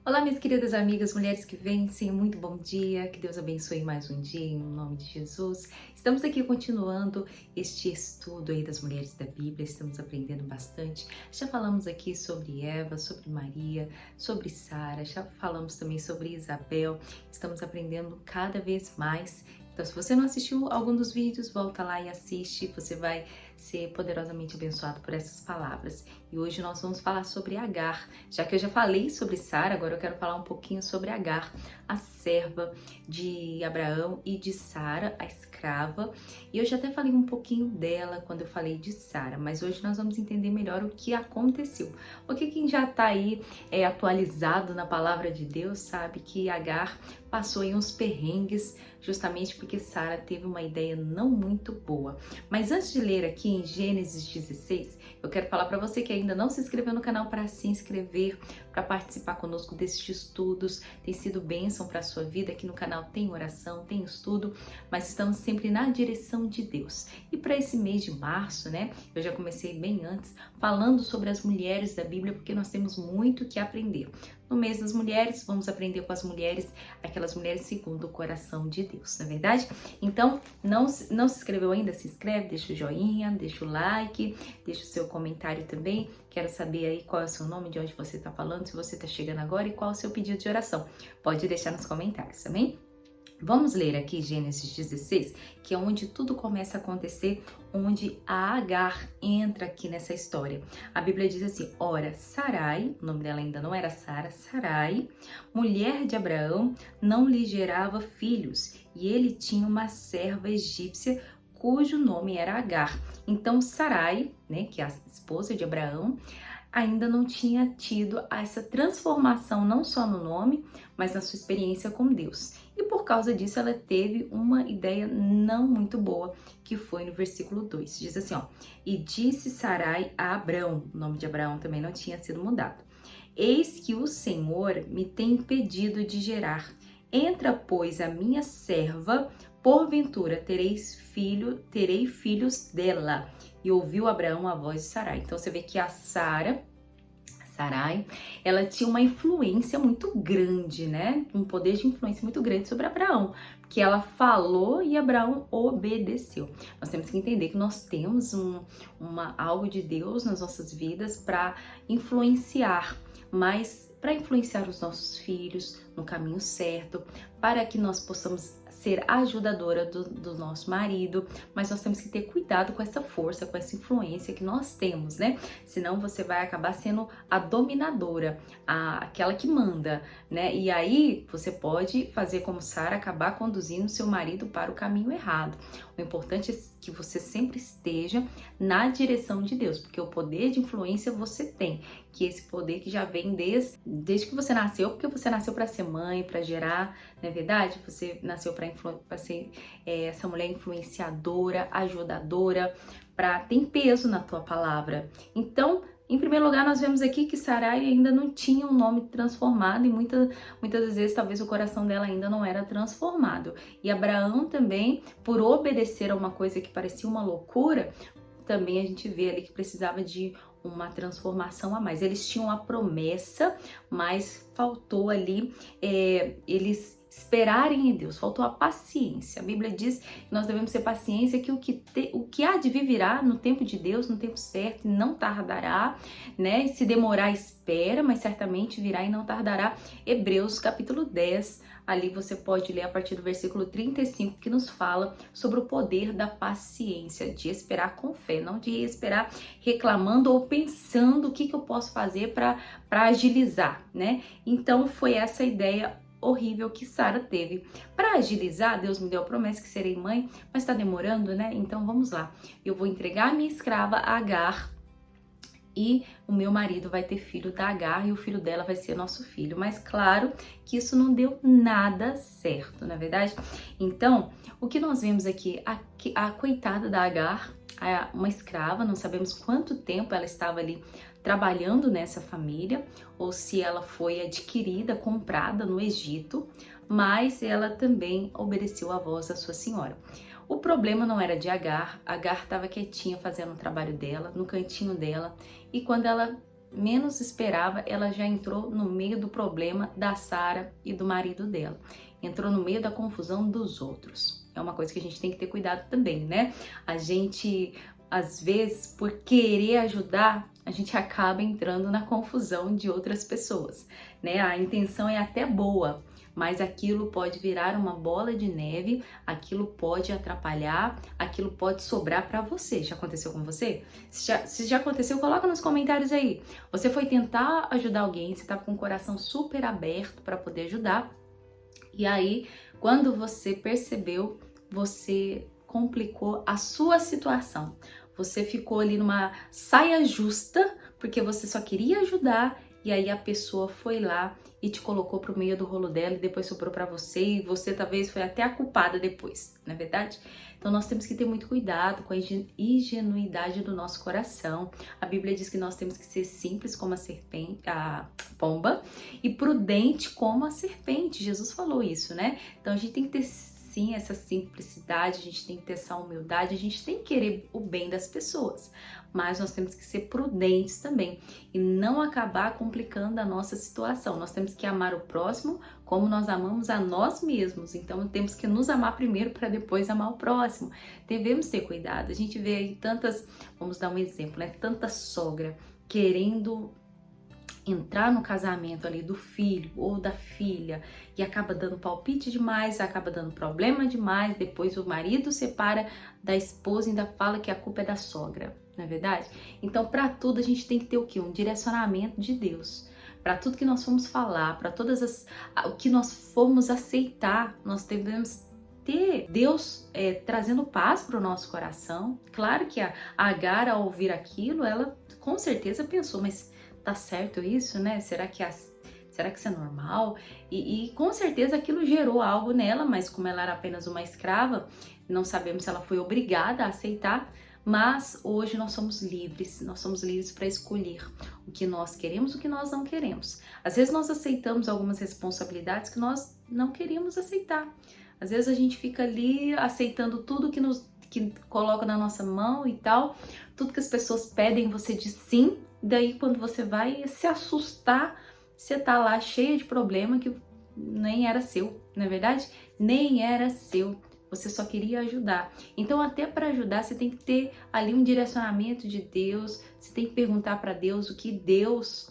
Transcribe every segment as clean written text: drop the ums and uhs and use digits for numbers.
Olá, minhas queridas amigas, mulheres que vencem, muito bom dia, que Deus abençoe mais um dia, em nome de Jesus. Estamos aqui continuando este estudo aí das mulheres da Bíblia, estamos aprendendo bastante. Já falamos aqui sobre Eva, sobre Maria, sobre Sara, já falamos também sobre Isabel, estamos aprendendo cada vez mais. Então, se você não assistiu algum dos vídeos, volta lá e assiste, você vai ser poderosamente abençoado por essas palavras. E hoje nós vamos falar sobre Agar. Já que eu já falei sobre Sara, agora eu quero falar um pouquinho sobre Agar, a serva de Abraão e de Sara, a escrava. E eu já até falei um pouquinho dela quando eu falei de Sara, mas hoje nós vamos entender melhor o que aconteceu. Porque quem já está aí atualizado na palavra de Deus sabe que Agar passou em uns perrengues justamente porque Sara teve uma ideia não muito boa. Mas antes de ler aqui em Gênesis 16, eu quero falar para você que ainda não se inscreveu no canal para se inscrever, para participar conosco desses estudos. Tem sido bênção para a sua vida. Aqui no canal tem oração, tem estudo, mas estamos sempre na direção de Deus. E para esse mês de março, né, eu já comecei bem antes falando sobre as mulheres da Bíblia, porque nós temos muito que aprender. No mês das mulheres, vamos aprender com as mulheres, aquelas mulheres segundo o coração de Deus, não é verdade? Então, não se inscreveu ainda? Se inscreve, deixa o joinha, deixa o like, deixa o seu comentário também. Quero saber aí qual é o seu nome, de onde você está falando, se você está chegando agora e qual é o seu pedido de oração. Pode deixar nos comentários, amém? Vamos ler aqui Gênesis 16, que é onde tudo começa a acontecer, onde a Agar entra aqui nessa história. A Bíblia diz assim: ora, Sarai, o nome dela ainda não era Sara, Sarai, mulher de Abraão, não lhe gerava filhos, e ele tinha uma serva egípcia cujo nome era Agar. Então Sarai, né, que é a esposa de Abraão, ainda não tinha tido essa transformação não só no nome, mas na sua experiência com Deus. E por causa disso ela teve uma ideia não muito boa, que foi no versículo 2. Diz assim, ó: e disse Sarai a Abrão, o nome de Abraão também não tinha sido mudado: eis que o Senhor me tem impedido de gerar. Entra, pois, a minha serva, porventura terei filhos dela. E ouviu Abraão a voz de Sarai. Então você vê que a Sarai, ela tinha uma influência muito grande, né? Um poder de influência muito grande sobre Abraão, porque ela falou e Abraão obedeceu. Nós temos que entender que nós temos algo de Deus nas nossas vidas para influenciar, mas para influenciar os nossos filhos no caminho certo, para que nós possamos ser ajudadora do nosso marido, mas nós temos que ter cuidado com essa força, com essa influência que nós temos, né? Senão você vai acabar sendo a dominadora, aquela que manda, né? E aí você pode fazer como Sara, acabar conduzindo seu marido para o caminho errado. O importante é que você sempre esteja na direção de Deus, porque o poder de influência você tem, que esse poder que já vem desde que você nasceu, porque você nasceu para ser mãe, para gerar, não é verdade? Você nasceu para ser essa mulher influenciadora, ajudadora, tem peso na tua palavra. Então, em primeiro lugar, nós vemos aqui que Sarai ainda não tinha um nome transformado e muitas das vezes talvez o coração dela ainda não era transformado. E Abraão também, por obedecer a uma coisa que parecia uma loucura, também a gente vê ali que precisava de uma transformação a mais. Eles tinham a promessa, mas faltou ali eles esperarem em Deus, faltou a paciência. A Bíblia diz que nós devemos ter paciência, que o que há de vir virá no tempo de Deus, no tempo certo, e não tardará, né? Se demorar, espera, mas certamente virá e não tardará. Hebreus capítulo 10, ali você pode ler a partir do versículo 35, que nos fala sobre o poder da paciência, de esperar com fé, não de esperar reclamando ou pensando o que eu posso fazer para agilizar, né? Então foi essa ideia horrível que Sara teve. Para agilizar, Deus me deu a promessa que serei mãe, mas está demorando, né? Então vamos lá. Eu vou entregar a minha escrava Agar e o meu marido vai ter filho da Agar e o filho dela vai ser nosso filho. Mas claro que isso não deu nada certo, na verdade. Então, o que nós vemos aqui, a coitada da Agar, uma escrava, não sabemos quanto tempo ela estava ali trabalhando nessa família, ou se ela foi adquirida, comprada no Egito, mas ela também obedeceu à voz da sua senhora. O problema não era de Agar estava quietinha fazendo o trabalho dela, no cantinho dela, e quando ela menos esperava, ela já entrou no meio do problema da Sara e do marido dela. Entrou no meio da confusão dos outros. É uma coisa que a gente tem que ter cuidado também, né? A gente, às vezes, por querer ajudar, a gente acaba entrando na confusão de outras pessoas, né? A intenção é até boa, mas aquilo pode virar uma bola de neve, aquilo pode atrapalhar, aquilo pode sobrar para você. Já aconteceu com você? Se já aconteceu, coloca nos comentários aí. Você foi tentar ajudar alguém, você estava com o coração super aberto para poder ajudar, e aí, quando você percebeu, você complicou a sua situação. Você ficou ali numa saia justa, porque você só queria ajudar, e aí a pessoa foi lá e te colocou pro meio do rolo dela e depois sobrou para você, e você talvez foi até a culpada depois, não é verdade? Então nós temos que ter muito cuidado com a ingenuidade do nosso coração. A Bíblia diz que nós temos que ser simples como a serpente, a pomba, e prudente como a serpente. Jesus falou isso, né? Então a gente tem que ter sim essa simplicidade, a gente tem que ter essa humildade, a gente tem que querer o bem das pessoas, mas nós temos que ser prudentes também e não acabar complicando a nossa situação. Nós temos que amar o próximo como nós amamos a nós mesmos, então temos que nos amar primeiro para depois amar o próximo. Devemos ter cuidado. A gente vê aí tantas, vamos dar um exemplo, né? Tanta sogra querendo entrar no casamento ali do filho ou da filha e acaba dando palpite demais, acaba dando problema demais, depois o marido separa da esposa e ainda fala que a culpa é da sogra, não é verdade? Então, para tudo a gente tem que ter o quê? Um direcionamento de Deus. Para tudo que nós formos falar, para o que nós formos aceitar, nós devemos ter Deus trazendo paz para o nosso coração. Claro que a Agar, ao ouvir aquilo, ela com certeza pensou, mas tá certo isso, né? Será que isso é normal? E com certeza aquilo gerou algo nela, mas como ela era apenas uma escrava, não sabemos se ela foi obrigada a aceitar, mas hoje nós somos livres para escolher o que nós queremos, o que nós não queremos. Às vezes nós aceitamos algumas responsabilidades que nós não queríamos aceitar. Às vezes a gente fica ali aceitando tudo que coloca na nossa mão e tal, tudo que as pessoas pedem, você diz sim. Daí quando você vai se assustar, você tá lá cheia de problema que nem era seu, não é verdade? Nem era seu, você só queria ajudar. Então até para ajudar você tem que ter ali um direcionamento de Deus, você tem que perguntar para Deus o que Deus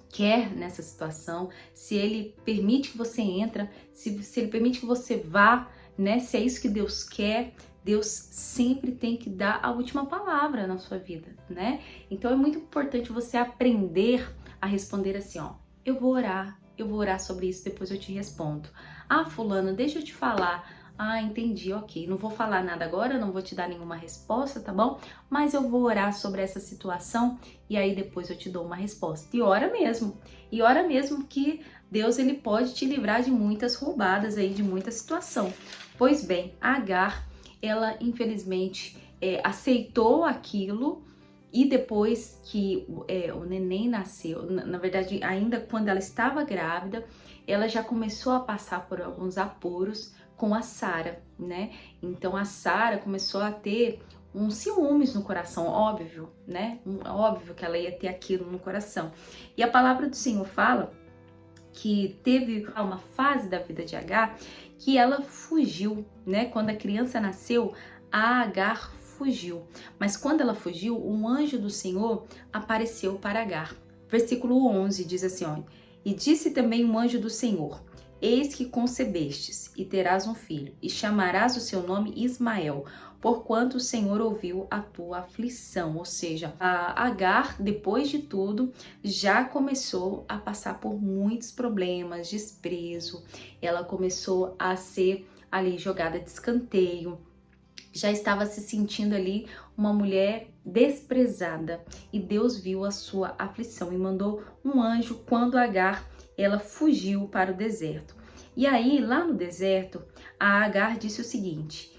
quer nessa situação, se Ele permite que você entre, se Ele permite que você vá, né? Se é isso que Deus quer. Deus sempre tem que dar a última palavra na sua vida, né? Então é muito importante você aprender a responder assim, ó, eu vou orar sobre isso, depois eu te respondo. Ah, fulana, deixa eu te falar. Ah, entendi, ok. Não vou falar nada agora, não vou te dar nenhuma resposta, tá bom? Mas eu vou orar sobre essa situação e aí depois eu te dou uma resposta. E ora mesmo. E ora mesmo que Deus, ele pode te livrar de muitas roubadas aí, de muita situação. Pois bem, Agar, ela infelizmente aceitou aquilo e depois que o neném nasceu, na verdade ainda quando ela estava grávida, ela já começou a passar por alguns apuros com a Sara, né? Então a Sara começou a ter uns ciúmes no coração, óbvio, né? Óbvio que ela ia ter aquilo no coração. E a palavra do Senhor fala que teve uma fase da vida de Agar que ela fugiu, né? Quando a criança nasceu, a Agar fugiu. Mas quando ela fugiu, um anjo do Senhor apareceu para Agar. Versículo 11 diz assim, ó, e disse também um anjo do Senhor, eis que concebestes e terás um filho, e chamarás o seu nome Ismael, porquanto o Senhor ouviu a tua aflição. Ou seja, a Agar, depois de tudo, já começou a passar por muitos problemas, desprezo, ela começou a ser ali jogada de escanteio, já estava se sentindo ali uma mulher desprezada, e Deus viu a sua aflição e mandou um anjo quando Agar ela fugiu para o deserto. E aí, lá no deserto, a Agar disse o seguinte,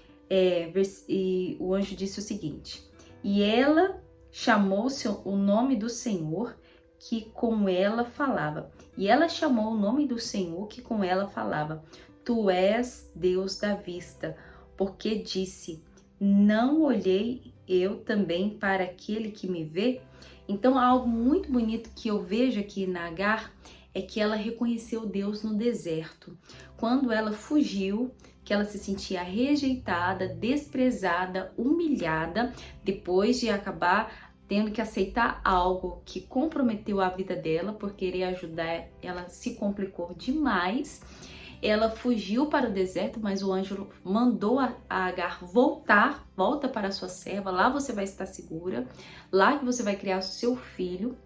o anjo disse o seguinte, e ela chamou o nome do Senhor que com ela falava. E ela chamou o nome do Senhor que com ela falava, tu és Deus da vista, porque disse, não olhei eu também para aquele que me vê? Então, algo muito bonito que eu vejo aqui na Agar é que ela reconheceu Deus no deserto. Quando ela fugiu, que ela se sentia rejeitada, desprezada, humilhada, depois de acabar tendo que aceitar algo que comprometeu a vida dela, por querer ajudar, ela se complicou demais. Ela fugiu para o deserto, mas o anjo mandou a Agar volta para a sua serva, lá você vai estar segura, lá que você vai criar o seu filho.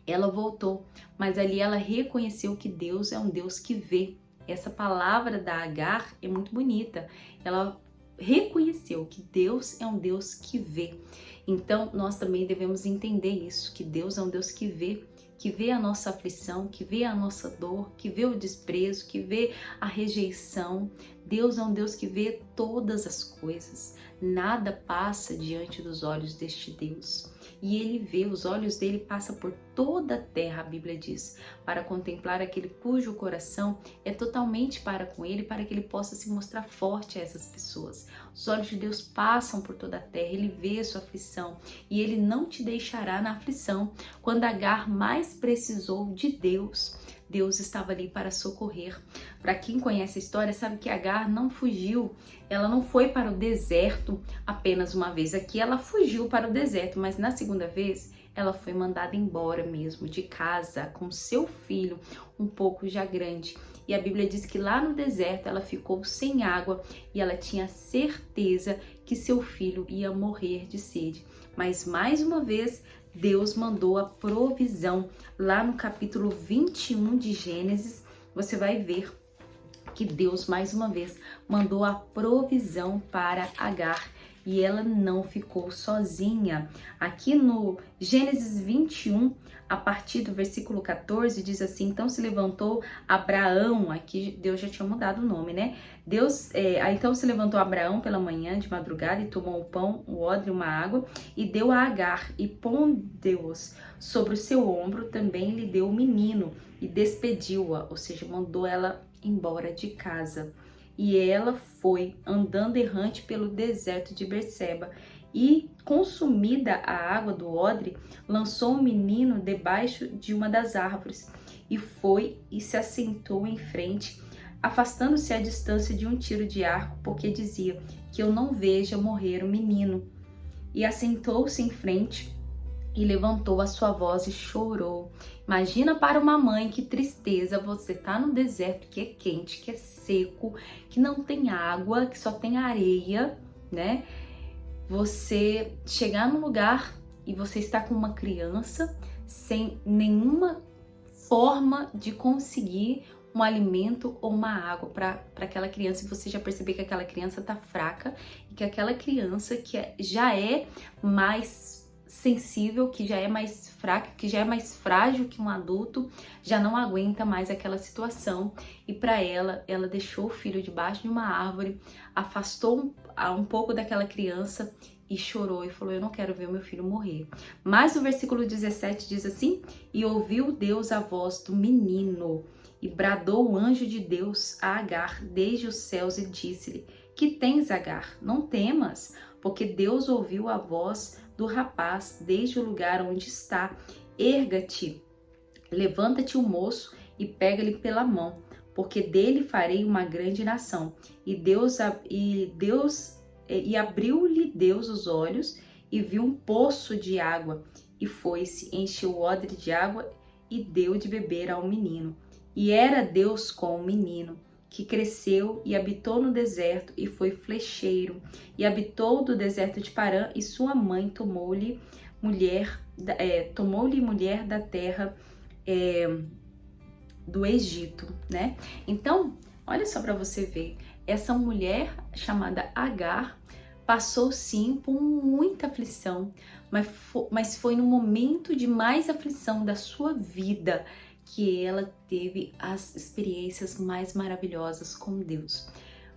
Ela voltou, mas ali ela reconheceu que Deus é um Deus que vê. Essa palavra da Agar é muito bonita. Ela reconheceu que Deus é um Deus que vê. Então, nós também devemos entender isso, que Deus é um Deus que vê a nossa aflição, que vê a nossa dor, que vê o desprezo, que vê a rejeição. Deus é um Deus que vê todas as coisas. Nada passa diante dos olhos deste Deus. E ele vê, os olhos dele passam por toda a terra, a Bíblia diz, para contemplar aquele cujo coração é totalmente para com ele, para que ele possa se mostrar forte a essas pessoas. Os olhos de Deus passam por toda a terra, ele vê a sua aflição e ele não te deixará na aflição. Quando Agar mais precisou de Deus, Deus estava ali para socorrer. Para quem conhece a história, sabe que Agar não fugiu, ela não foi para o deserto apenas uma vez. Aqui ela fugiu para o deserto, mas na segunda vez ela foi mandada embora mesmo, de casa, com seu filho, um pouco já grande. E a Bíblia diz que lá no deserto ela ficou sem água e ela tinha certeza que seu filho ia morrer de sede. Mas mais uma vez, Deus mandou a provisão. Lá no capítulo 21 de Gênesis, você vai ver que Deus mais uma vez mandou a provisão para Agar e ela não ficou sozinha. Aqui no Gênesis 21, a partir do versículo 14, diz assim: então se levantou Abraão, aqui Deus já tinha mudado o nome, né? Então se levantou Abraão pela manhã de madrugada e tomou um pão, um odre e uma água e deu a Agar e pondo-os sobre o seu ombro, também lhe deu o menino e despediu-a, ou seja, mandou ela embora de casa. E ela foi andando errante pelo deserto de Berseba e, consumida a água do odre, lançou o menino debaixo de uma das árvores e foi e se assentou em frente, afastando-se à distância de um tiro de arco, porque dizia: que eu não veja morrer o menino. E assentou-se em frente e levantou a sua voz e chorou. Imagina para uma mãe que tristeza, você tá no deserto que é quente, que é seco, que não tem água, que só tem areia, né? Você chegar num lugar e você está com uma criança sem nenhuma forma de conseguir um alimento ou uma água para aquela criança, e você já perceber que aquela criança tá fraca e que aquela criança já é mais sensível, que já é mais fraca, que já é mais frágil que um adulto, já não aguenta mais aquela situação. E para ela deixou o filho debaixo de uma árvore, afastou um pouco daquela criança e chorou e falou: eu não quero ver meu filho morrer. Mas o versículo 17 diz assim: e ouviu Deus a voz do menino, e bradou o anjo de Deus a Agar desde os céus e disse-lhe: que tens, Agar? Não temas, porque Deus ouviu a voz do rapaz desde o lugar onde está. Erga-te, levanta-te o moço e pega-lhe pela mão, porque dele farei uma grande nação. E abriu-lhe Deus os olhos e viu um poço de água, e foi-se, encheu o odre de água e deu de beber ao menino. E era Deus com o menino, que cresceu e habitou no deserto e foi flecheiro, e habitou do deserto de Parã, e sua mãe tomou-lhe mulher da terra do Egito, né? Então, olha só para você ver, essa mulher chamada Agar passou sim por muita aflição, mas foi no momento de mais aflição da sua vida que ela teve as experiências mais maravilhosas com Deus.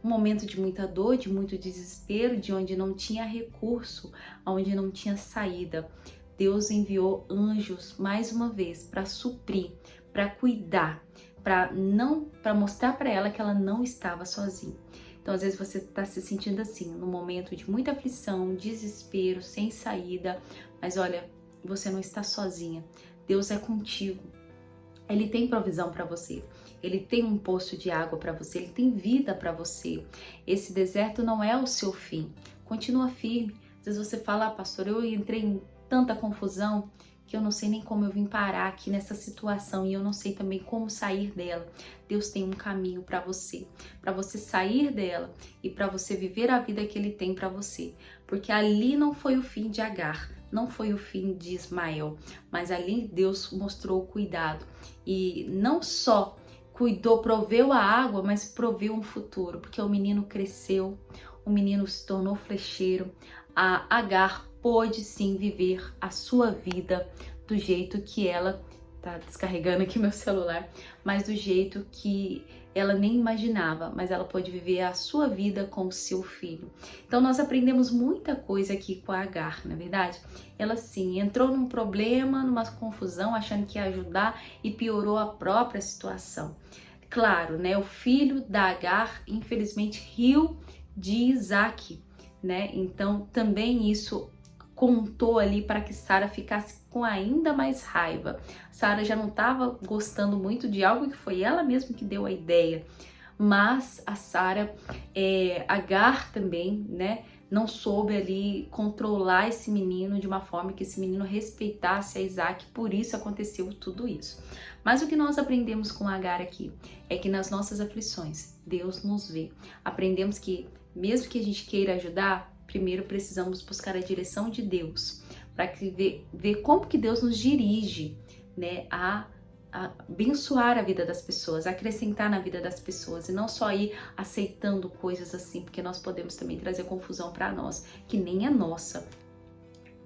Um momento de muita dor, de muito desespero, de onde não tinha recurso, onde não tinha saída. Deus enviou anjos mais uma vez para suprir, para cuidar, para mostrar para ela que ela não estava sozinha. Então, às vezes você está se sentindo assim, num momento de muita aflição, desespero, sem saída, mas olha, você não está sozinha. Deus é contigo. Ele tem provisão para você. Ele tem um poço de água para você. Ele tem vida para você. Esse deserto não é o seu fim. Continua firme. Às vezes você fala, pastor, eu entrei em tanta confusão que eu não sei nem como eu vim parar aqui nessa situação e eu não sei também como sair dela. Deus tem um caminho para você sair dela e para você viver a vida que Ele tem para você. Porque ali não foi o fim de Agar, não foi o fim de Ismael, mas ali Deus mostrou o cuidado e não só cuidou, proveu a água, mas proveu um futuro, porque o menino cresceu, o menino se tornou flecheiro, a Agar pôde sim viver a sua vida do jeito que ela tá descarregando aqui meu celular, mas do jeito que ela nem imaginava, mas ela pôde viver a sua vida com o seu filho. Então nós aprendemos muita coisa aqui com a Agar, na verdade. Ela sim entrou num problema, numa confusão, achando que ia ajudar e piorou a própria situação. Claro, né? O filho da Agar, infelizmente, riu de Isaac, né? Então também isso contou ali para que Sara ficasse com ainda mais raiva. Sara já não estava gostando muito de algo que foi ela mesma que deu a ideia, mas a Sara, Agar também, né, não soube ali controlar esse menino de uma forma que esse menino respeitasse a Isaac, por isso aconteceu tudo isso. Mas o que nós aprendemos com Agar aqui é que nas nossas aflições, Deus nos vê. Aprendemos que mesmo que a gente queira ajudar, primeiro precisamos buscar a direção de Deus, para ver como que Deus nos dirige, né, a abençoar a vida das pessoas, a acrescentar na vida das pessoas e não só ir aceitando coisas assim, porque nós podemos também trazer confusão para nós, que nem é nossa.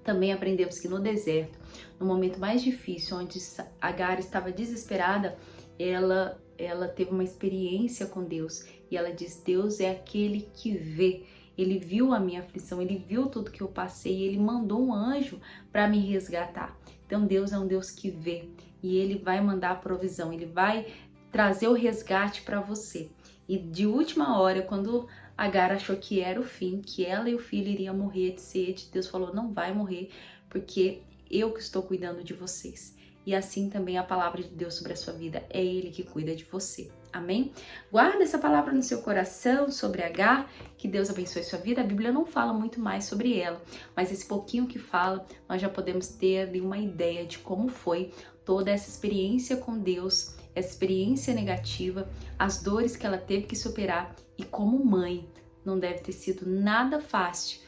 Também aprendemos que no deserto, no momento mais difícil, onde Agar estava desesperada, ela teve uma experiência com Deus e ela diz: Deus é aquele que vê. Ele viu a minha aflição, ele viu tudo que eu passei, ele mandou um anjo para me resgatar. Então Deus é um Deus que vê e ele vai mandar a provisão, ele vai trazer o resgate para você. E de última hora, quando Agar achou que era o fim, que ela e o filho iriam morrer de sede, Deus falou: não vai morrer, porque eu que estou cuidando de vocês. E assim também a palavra de Deus sobre a sua vida, é Ele que cuida de você. Amém? Guarda essa palavra no seu coração sobre Agar, que Deus abençoe sua vida. A Bíblia não fala muito mais sobre ela, mas esse pouquinho que fala, nós já podemos ter ali uma ideia de como foi toda essa experiência com Deus, essa experiência negativa, as dores que ela teve que superar e como mãe, não deve ter sido nada fácil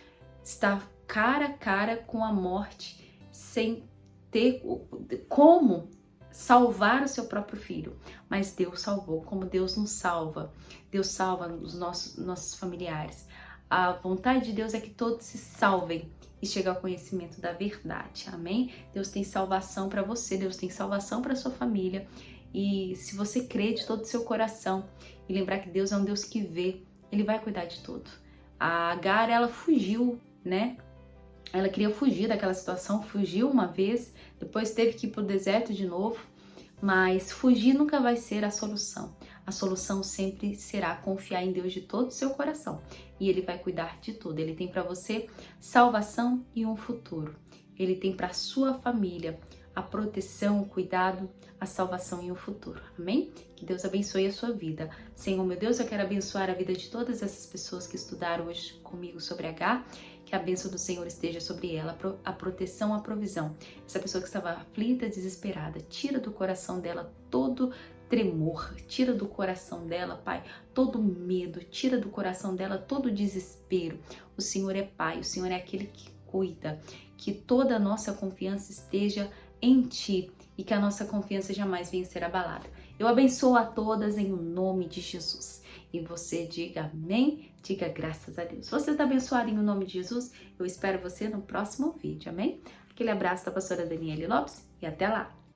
estar cara a cara com a morte sem ter como salvar o seu próprio filho, mas Deus salvou, como Deus nos salva. Deus salva os nossos familiares. A vontade de Deus é que todos se salvem e cheguem ao conhecimento da verdade. Amém? Deus tem salvação para você, Deus tem salvação para sua família. E se você crer de todo o seu coração e lembrar que Deus é um Deus que vê, Ele vai cuidar de tudo. A Agar, ela fugiu, né? Ela queria fugir daquela situação, fugiu uma vez, depois teve que ir para o deserto de novo, mas fugir nunca vai ser a solução. A solução sempre será confiar em Deus de todo o seu coração e Ele vai cuidar de tudo. Ele tem para você salvação e um futuro. Ele tem para sua família a proteção, o cuidado, a salvação e o futuro. Amém? Que Deus abençoe a sua vida. Senhor, meu Deus, eu quero abençoar a vida de todas essas pessoas que estudaram hoje comigo sobre Agar. Que a bênção do Senhor esteja sobre ela, a proteção, a provisão. Essa pessoa que estava aflita, desesperada, tira do coração dela todo tremor, tira do coração dela, Pai, todo medo, tira do coração dela todo desespero. O Senhor é Pai, o Senhor é aquele que cuida, que toda a nossa confiança esteja em Ti e que a nossa confiança jamais venha ser abalada. Eu abençoo a todas em nome de Jesus. E você diga amém, diga graças a Deus. Você está abençoado em nome de Jesus? Eu espero você no próximo vídeo, amém? Aquele abraço da pastora Daniele Lopes e até lá!